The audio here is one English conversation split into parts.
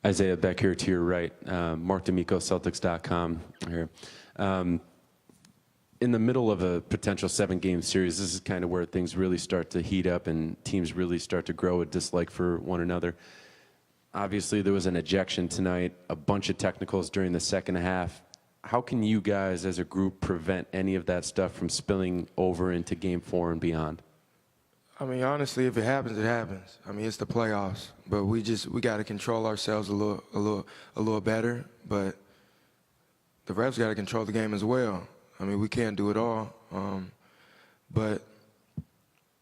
Isaiah, back here to your right. Mark D'Amico, Celtics.com here. In the middle of a potential 7-game series, this is kind of where things really start to heat up and teams really start to grow a dislike for one another. Obviously, there was an ejection tonight, a bunch of technicals during the second half. How can you guys as a group prevent any of that stuff from spilling over into Game 4 and beyond? I mean, honestly, if it happens, it happens. I mean, it's the playoffs, but we got to control ourselves a little better. But the refs got to control the game as well. I mean, we can't do it all, but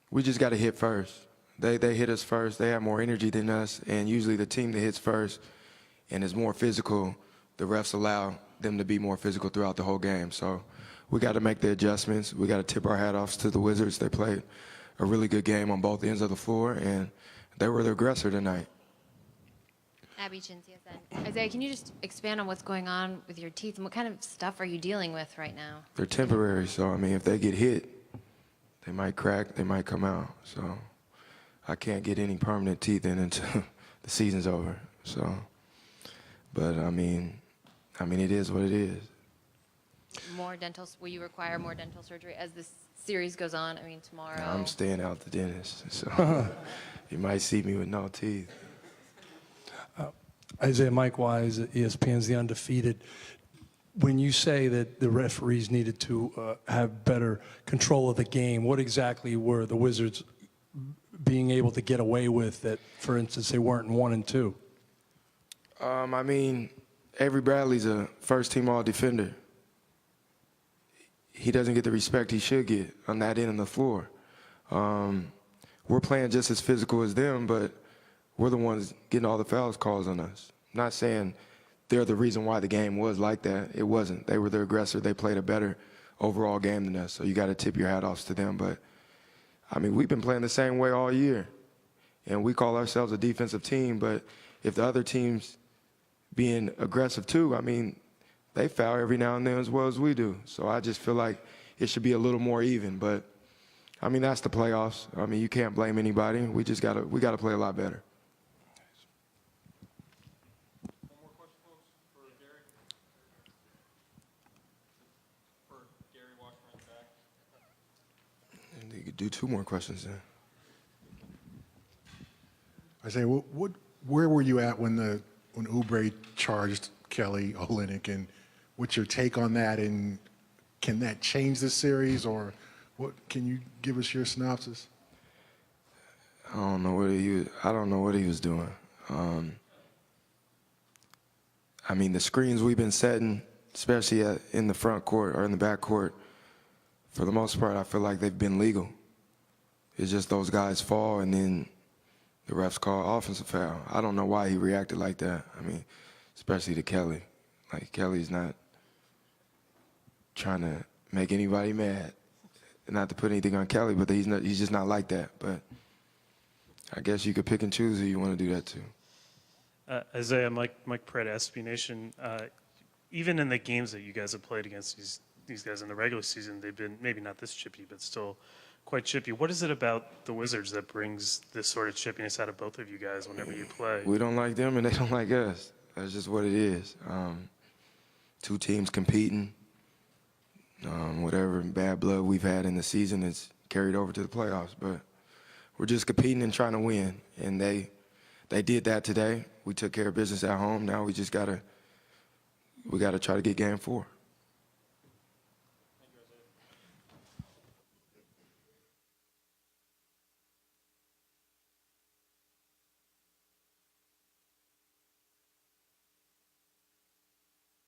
we just got to hit first. They hit us first. They have more energy than us, and usually the team that hits first and is more physical, the refs allow them to be more physical throughout the whole game. So we got to make the adjustments. We got to tip our hat off to the Wizards. They played a really good game on both ends of the floor, and they were the aggressor tonight. Abby Chin, CSN. Isaiah, can you just expand on what's going on with your teeth and what kind of stuff are you dealing with right now? They're temporary, so I mean, if they get hit, they might crack, they might come out. So I can't get any permanent teeth in until the season's over. So, but I mean, it is what it is. More dental? Will you require more dental surgery as this series goes on? I mean, tomorrow. I'm staying out the dentist, so you might see me with no teeth. Isaiah, Mike Wise, ESPN's The Undefeated. When you say that the referees needed to have better control of the game, what exactly were the Wizards being able to get away with that, for instance, they weren't in 1 and 2? I mean, Avery Bradley's a first-team all-defender. He doesn't get the respect he should get on that end of the floor. We're playing just as physical as them, but we're the ones getting all the fouls calls on us. I'm not saying they're the reason why the game was like that. It wasn't. They were the aggressor. They played a better overall game than us, so you got to tip your hat off to them. But, I mean, we've been playing the same way all year, and we call ourselves a defensive team, but if the other team's being aggressive too, I mean, they foul every now and then as well as we do. So I just feel like it should be a little more even. But, I mean, that's the playoffs. I mean, you can't blame anybody. We got to play a lot better. You could do 2 more questions then. Isaiah, where were you at when Oubre charged Kelly Olynyk, and what's your take on that? And can that change the series, or what? Can you give us your synopsis? I don't know what he was doing. I mean, the screens we've been setting, especially in the front court or in the back court, for the most part, I feel like they've been legal. It's just those guys fall, and then the refs call offensive foul. I don't know why he reacted like that. I mean, especially to Kelly. Like, Kelly's not trying to make anybody mad. Not to put anything on Kelly, but he's just not like that. But I guess you could pick and choose who you want to do that to. Isaiah, Mike Pratt, SB Nation. Even in the games that you guys have played against these guys in the regular season, they've been maybe not this chippy, but still quite chippy. What is it about the Wizards that brings this sort of chippiness out of both of you guys whenever you play? We don't like them, and they don't like us. That's just what it is. 2 teams competing. Whatever bad blood we've had in the season is carried over to the playoffs. But we're just competing and trying to win, and they did that today. We took care of business at home. Now we just gotta try to get Game 4.